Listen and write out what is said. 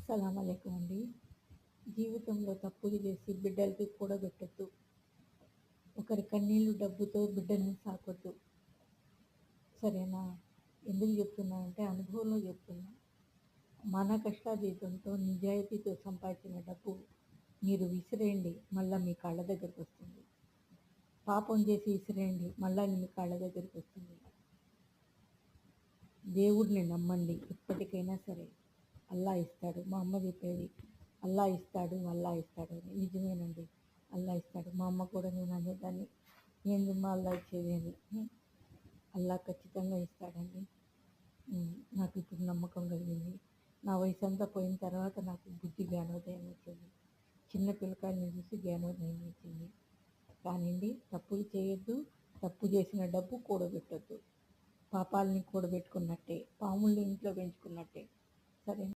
అస్సలాము అలైకుం అండి. జీవితంలో తప్పులు చేసి బిడ్డలకి కూడబెట్టొద్దు. ఒకరి కన్నీళ్ళు డబ్బుతో బిడ్డల్ని సాకొద్దు. సరేనా? ఎందుకు చెప్తున్నా అంటే అనుభవంలో చెప్తున్నా. మన కష్టార్జితంతో నిజాయితీతో సంపాదించిన డబ్బు మీరు విసిరేయండి, మళ్ళీ మీ కాళ్ళ దగ్గరికి వస్తుంది. పాపం చేసి విసిరేయండి, మళ్ళీ మీ కాళ్ళ దగ్గరికి వస్తుంది. దేవుడిని నమ్మండి, ఎప్పటికైనా సరే అల్లా ఇస్తాడు. మా అమ్మ చెప్పేది అల్లా ఇస్తాడు అల్లా ఇస్తాడు అని. నిజమేనండి, అల్లా ఇస్తాడు. మా అమ్మ కూడా నేను అనేదాన్ని, ఏందమ్మా అల్లా ఇచ్చేది అని. అల్లా ఖచ్చితంగా ఇస్తాడండి. నాకు ఇప్పుడు నమ్మకం కలిగింది. నా వయసు అంతా పోయిన తర్వాత నాకు బుద్ధి జ్ఞానోదయం వచ్చింది. చిన్న పిల్లకాయని చూసి జ్ఞానోదయం వచ్చింది. కానివ్వండి, తప్పులు చేయొద్దు. తప్పు చేసిన డబ్బు కూడబెట్టొద్దు. పాపాలని కూడబెట్టుకున్నట్టే, పాముల్ని ఇంట్లో పెంచుకున్నట్టే. సరే.